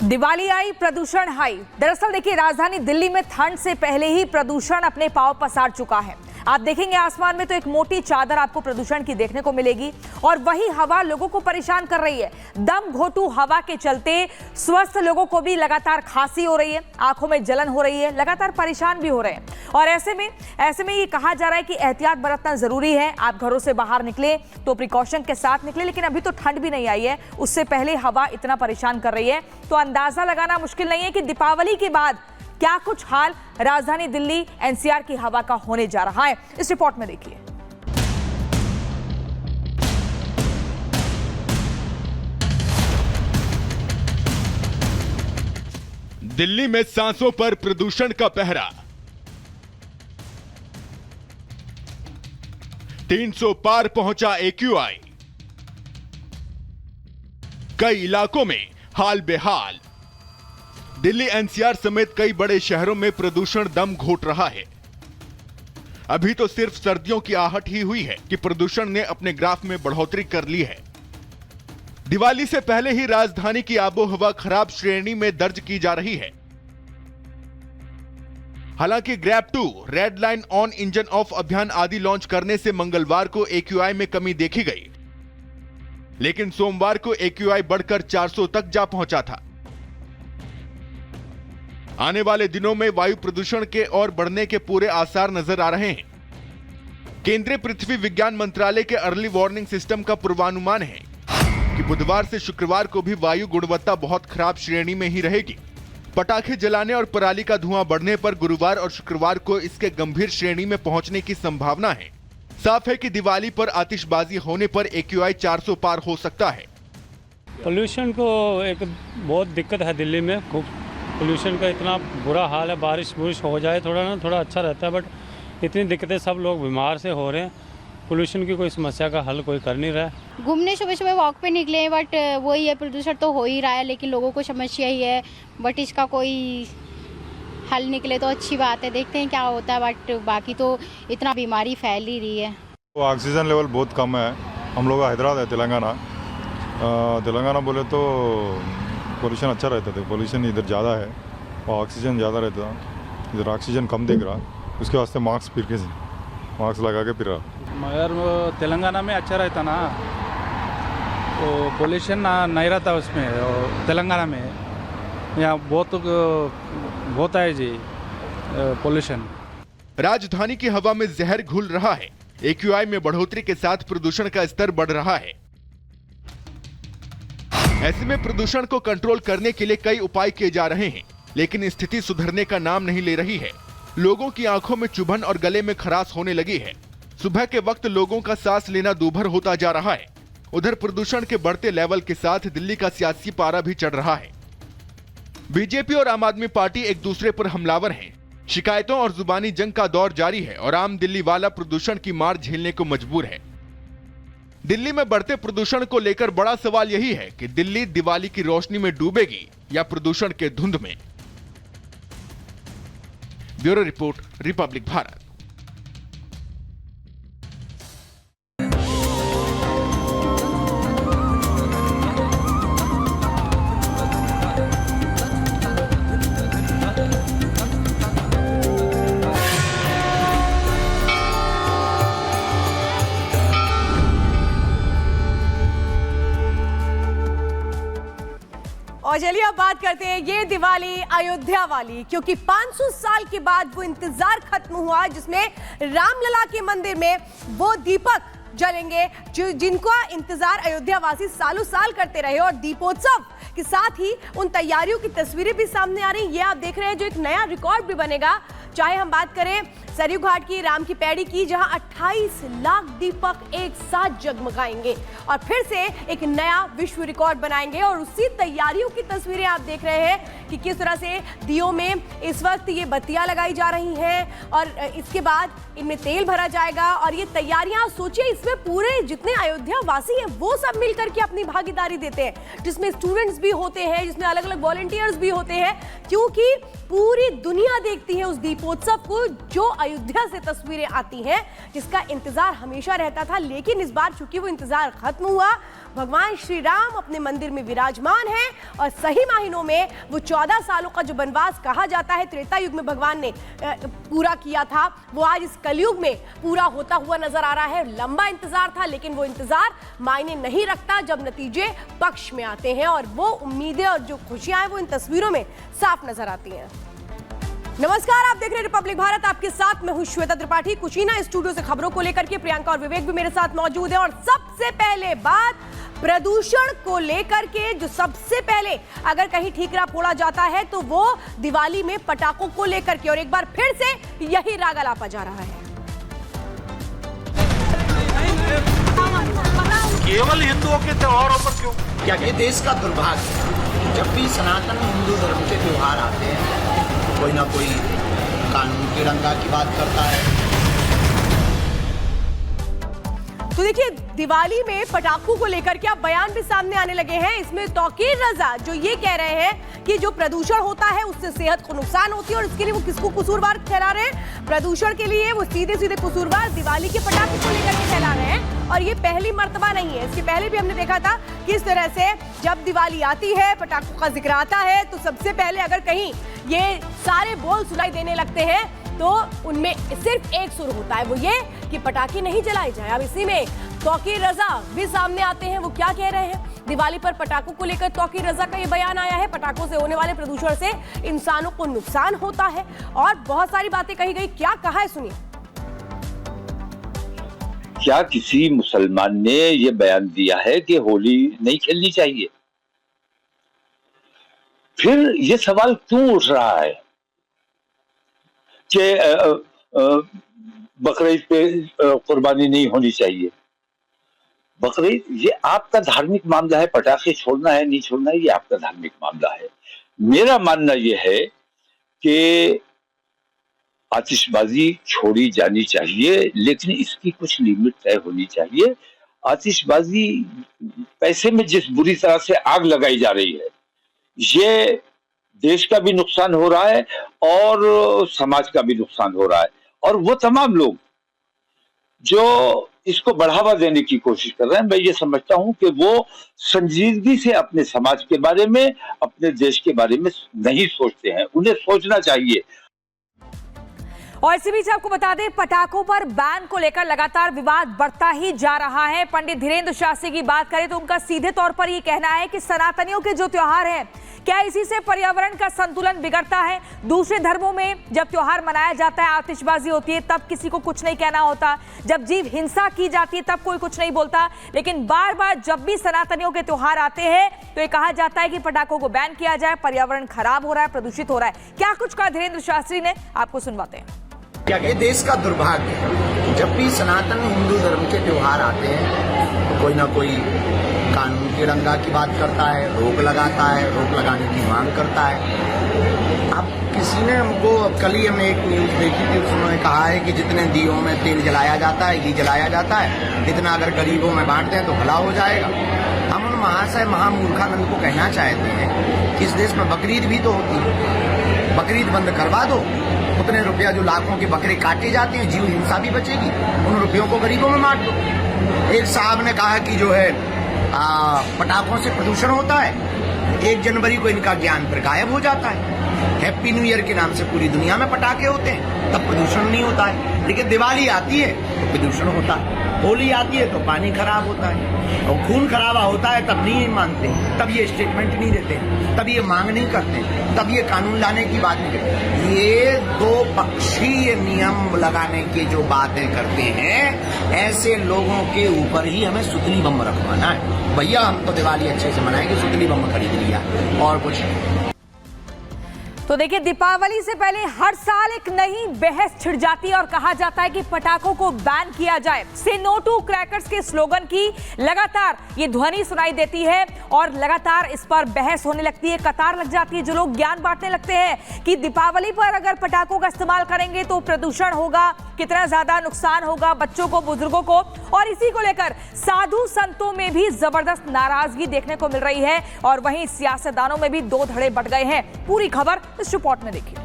दिवाली आई, प्रदूषण हाई। दरअसल देखिए, राजधानी दिल्ली में ठंड से पहले ही प्रदूषण अपने पांव पसार चुका है। आप देखेंगे आसमान में तो एक मोटी चादर आपको प्रदूषण की देखने को मिलेगी और वही हवा लोगों को परेशान कर रही है। दम घोटू हवा के चलते स्वस्थ लोगों को भी लगातार खांसी हो रही है, आंखों में जलन हो रही है, लगातार परेशान भी हो रहे हैं। और ऐसे में ये कहा जा रहा है कि एहतियात बरतना जरूरी है। आप घरों से बाहर निकले तो प्रिकॉशन के साथ निकले, लेकिन अभी तो ठंड भी नहीं आई है, उससे पहले हवा इतना परेशान कर रही है तो अंदाजा लगाना मुश्किल नहीं है कि दीपावली के बाद क्या कुछ हाल राजधानी दिल्ली एनसीआर की हवा का होने जा रहा है। इस रिपोर्ट में देखिए। दिल्ली में सांसों पर प्रदूषण का पहरा। 300 पार पहुंचा AQI। कई इलाकों में हाल बेहाल। दिल्ली एनसीआर समेत कई बड़े शहरों में प्रदूषण दम घोट रहा है। अभी तो सिर्फ सर्दियों की आहट ही हुई है कि प्रदूषण ने अपने ग्राफ में बढ़ोतरी कर ली है। दिवाली से पहले ही राजधानी की आबोहवा खराब श्रेणी में दर्ज की जा रही है। हालांकि grab 2, red line on engine of अभियान आदि लॉन्च करने से मंगलवार को AQI में कमी देखी गई, लेकिन सोमवार को AQI बढ़कर 400 तक जा पहुंचा था। आने वाले दिनों में वायु प्रदूषण के और बढ़ने के पूरे आसार नजर आ रहे हैं। केंद्रीय पृथ्वी विज्ञान मंत्रालय के अर्ली वार्निंग सिस्टम का पूर्वानुमान है कि बुधवार से शुक्रवार को भी वायु गुणवत्ता बहुत खराब श्रेणी में ही रहेगी। पटाखे जलाने और पराली का धुआं बढ़ने पर गुरुवार और शुक्रवार को इसके गंभीर श्रेणी में पहुंचने की संभावना है। साफ है कि दिवाली पर आतिशबाजी होने पर AQI 400 पार हो सकता है। पोल्यूशन को एक बहुत दिक्कत है दिल्ली में। खूब पोल्यूशन का इतना बुरा हाल है। बारिश हो जाए थोड़ा अच्छा रहता है, बट इतनी दिक्कतें, सब लोग बीमार से हो रहे हैं। पोल्यूशन की कोई समस्या का हल कोई कर नहीं रहा है। घूमने सुबह सुबह वॉक पे निकले हैं, बट वही है, प्रदूषण तो हो ही रहा है, लेकिन लोगों को समस्या ही है। बट इसका कोई हल निकले तो अच्छी बात है, देखते हैं क्या होता है। बट बाकी तो इतना बीमारी फैल ही रही है। ऑक्सीजन लेवल बहुत कम है। हम लोग हैदराबाद है, तेलंगाना बोले तो पोल्यूशन अच्छा रहता था। पोल्यूशन इधर ज़्यादा है और ऑक्सीजन ज़्यादा रहता है। इधर ऑक्सीजन कम दिख रहा, उसके वास्ते मास्क लगा के फिर रहा। मगर तेलंगाना में अच्छा रहता ना, तो पोल्यूशन नहीं रहता उसमें। तेलंगाना में यहाँ बहुत है जी पोल्यूशन। राजधानी की हवा में जहर घुल रहा है। AQI में बढ़ोतरी के साथ प्रदूषण का स्तर बढ़ रहा है। ऐसे में प्रदूषण को कंट्रोल करने के लिए कई उपाय किए जा रहे हैं, लेकिन स्थिति सुधरने का नाम नहीं ले रही है। लोगों की आंखों में चुभन और गले में खराश होने लगी है। सुबह के वक्त लोगों का सांस लेना दूभर होता जा रहा है। उधर प्रदूषण के बढ़ते लेवल के साथ दिल्ली का सियासी पारा भी चढ़ रहा है। बीजेपी और आम आदमी पार्टी एक दूसरे पर हमलावर हैं। शिकायतों और जुबानी जंग का दौर जारी है और आम दिल्ली वाला प्रदूषण की मार झेलने को मजबूर है। दिल्ली में बढ़ते प्रदूषण को लेकर बड़ा सवाल यही है कि दिल्ली दिवाली की रोशनी में डूबेगी या प्रदूषण के धुंध में। Bureau report, Republic Bharat. और चलिए अब बात करते हैं ये दिवाली अयोध्या वाली, क्योंकि 500 साल के बाद वो इंतजार खत्म हुआ जिसमें रामलला के मंदिर में वो दीपक जलेंगे जिनका इंतजार अयोध्या वासी सालों साल करते रहे। और दीपोत्सव के साथ ही उन तैयारियों की तस्वीरें भी सामने आ रही हैं। ये आप देख रहे हैं, जो एक नया रिकॉर्ड भी बनेगा। चाहे हम बात करें सरयू घाट की, राम की पैड़ी की, जहां 28 लाख दीपक एक साथ जगमगाएंगे और फिर से एक नया विश्व रिकॉर्ड बनाएंगे। और उसी तैयारियों की तस्वीरें आप देख रहे हैं कि किस तरह से दियों में इस वक्त ये बत्तियां लगाई जा रही हैं और इसके बाद इनमें तेल भरा जाएगा। और ये तैयारियां सोचिए, इसमें पूरे जितने अयोध्या वासी हैं वो सब मिलकर के अपनी भागीदारी देते हैं, जिसमें स्टूडेंट्स भी होते हैं, जिसमें अलग अलग वॉलंटियर्स भी होते हैं, क्योंकि पूरी दुनिया देखती है उस दीपोत्सव को जो अयोध्या से तस्वीरें आती हैं, जिसका इंतजार हमेशा रहता था। लेकिन इस बार चूंकि वो इंतजार खत्म हुआ, भगवान श्री राम अपने मंदिर में विराजमान हैं और सही मायनों में वो 14 सालों का जो वनवास कहा जाता है त्रेता युग में भगवान ने पूरा किया था, वो आज इस कलयुग में पूरा होता हुआ नजर आ रहा है। लंबा इंतजार था, लेकिन वो इंतजार मायने नहीं रखता जब नतीजे पक्ष में आते हैं और वो उम्मीदें और जो खुशियां हैं वो इन तस्वीरों में साफ नजर आती हैं। नमस्कार, आप देख रहे हैं रिपब्लिक भारत, आपके साथ मैं हूं श्वेता त्रिपाठी। कुशीना स्टूडियो से खबरों को लेकर के प्रियंका और विवेक भी मेरे साथ मौजूद हैं। और सबसे पहले बात प्रदूषण को लेकर के, जो सबसे पहले अगर कहीं ठीकरा फोड़ा जाता है तो वो दिवाली में पटाखों को लेकर के, और एक बार फिर से यही राग अलापा जा रहा है। केवल हिंदुओं के त्योहारों पर क्यों? क्या ये देश का दुर्भाग्य, जब भी सनातन हिंदू धर्म के त्योहार आते हैं कोई ना कोई कानून की रंगा की बात करता है। तो देखिए, दिवाली में पटाखों को लेकर के अब बयान भी सामने आने लगे हैं। इसमें तौकीर रजा जो ये कह रहे हैं कि जो प्रदूषण होता है उससे सेहत को नुकसान होती है, और इसके लिए वो किसको कसूरवार ठहरा रहे हैं? प्रदूषण के लिए वो सीधे सीधे कसूरवार दिवाली के पटाखे को लेकर के ठहरा रहे हैं। और ये पहली मर्तबा नहीं है, इसके पहले भी हमने देखा था किस तरह से जब दिवाली आती है, पटाखों का जिक्र आता है, तो सबसे पहले अगर कहीं ये सारे बोल सुनाई देने लगते हैं तो उनमें सिर्फ एक सुर होता है, वो ये कि पटाखे नहीं जलाए जाए। अब इसी में तौकीर रजा भी सामने आते हैं। वो क्या कह रहे हैं? दिवाली पर पटाखों को लेकर तौकीर रजा का ये बयान आया है। पटाखों से होने वाले प्रदूषण से इंसानों को नुकसान होता है और बहुत सारी बातें कही गई। क्या कहा है, सुनिए। क्या किसी मुसलमान ने ये बयान दिया है कि होली नहीं खेलनी चाहिए? फिर ये सवाल क्यों उठ रहा है कि बकरीद पे कुर्बानी नहीं होनी चाहिए? बकरीद ये आपका धार्मिक मामला है, पटाखे छोड़ना है नहीं छोड़ना है ये आपका धार्मिक मामला है। मेरा मानना यह है कि आतिशबाजी छोड़ी जानी चाहिए, लेकिन इसकी कुछ लिमिट तय होनी चाहिए। आतिशबाजी पैसे में जिस बुरी तरह से आग लगाई जा रही है, ये देश का भी नुकसान हो रहा है और समाज का भी नुकसान हो रहा है। और वो तमाम लोग जो इसको बढ़ावा देने की कोशिश कर रहे हैं, मैं ये समझता हूं कि वो संजीदगी से अपने समाज के बारे में, अपने देश के बारे में नहीं सोचते हैं। उन्हें सोचना चाहिए। और इसी बीच आपको बता दें, पटाखों पर बैन को लेकर लगातार विवाद बढ़ता ही जा रहा है। पंडित धीरेन्द्र शास्त्री की बात करें तो उनका सीधे तौर पर ये कहना है कि सनातनियों के जो त्योहार है, क्या इसी से पर्यावरण का संतुलन बिगड़ता है? दूसरे धर्मों में जब त्योहार मनाया जाता है, आतिशबाजी होती है, तब किसी को कुछ नहीं कहना होता। जब जीव हिंसा की जाती है तब कोई कुछ नहीं बोलता। लेकिन बार बार जब भी सनातनियों के त्योहार आते हैं तो ये कहा जाता है कि पटाखों को बैन किया जाए, पर्यावरण खराब हो रहा है, प्रदूषित हो रहा है। क्या कुछ कहा धीरेन्द्र शास्त्री ने, आपको सुनवाते हैं। क्या ये देश का दुर्भाग्य है, जब भी सनातन हिंदू धर्म के त्योहार आते हैं कोई ना कोई कानून की रंगा की बात करता है, रोक लगाता है, रोक लगाने की मांग करता है। अब किसी ने हमको, कल ही हमने एक न्यूज देखी थी, उसमें कहा है कि जितने दियों में तेल जलाया जाता है, घी जलाया जाता है, इतना अगर गरीबों में बांटते हैं तो भला हो जाएगा। हम उन महाशय महामूर्खानंद को कहना चाहते हैं कि इस देश में बकरीद भी तो होती है, बकरीद बंद करवा दो। उतने रुपया जो लाखों के बकरे काटे जाते हैं, जीव हिंसा भी बचेगी, उन रुपयों को गरीबों में बांट दो। एक साहब ने कहा कि जो है पटाखों से प्रदूषण होता है, 1 जनवरी को इनका ज्ञान फिर गायब हो जाता है। हैप्पी न्यू ईयर के नाम से पूरी दुनिया में पटाखे होते हैं, तब प्रदूषण नहीं होता है। लेकिन दिवाली आती है तो प्रदूषण होता है, होली आती है तो पानी खराब होता है, और खून खराबा होता है तब नहीं मानते, तब ये स्टेटमेंट नहीं देते, तब ये मांग नहीं करते, तब ये कानून लाने की बात नहीं करते। ये दो पक्षीय नियम लगाने की जो बातें करते हैं, ऐसे लोगों के ऊपर ही हमें सुतली बम रखवाना है। भैया हम तो दिवाली अच्छे से मनाएंगे, सुतली बम खरीद लिया और कुछ नहीं। तो देखिए, दीपावली से पहले हर साल एक नई बहस छिड़ जाती है और कहा जाता है कि पटाखों को बैन किया जाए। से नो टू क्रैकर्स के स्लोगन की लगातार ये ध्वनि सुनाई देती है और लगातार इस पर बहस होने लगती है, कतार लग जाती है। जो लोग ज्ञान बांटने लगते हैं कि दीपावली पर अगर पटाखों का इस्तेमाल करेंगे तो प्रदूषण होगा, कितना ज्यादा नुकसान होगा बच्चों को, बुजुर्गों को। और इसी को लेकर साधु संतों में भी जबरदस्त नाराजगी देखने को मिल रही है और वहीं सियासतदानों में भी दो धड़े बढ़ गए हैं। पूरी खबर इस रिपोर्ट में देखिए।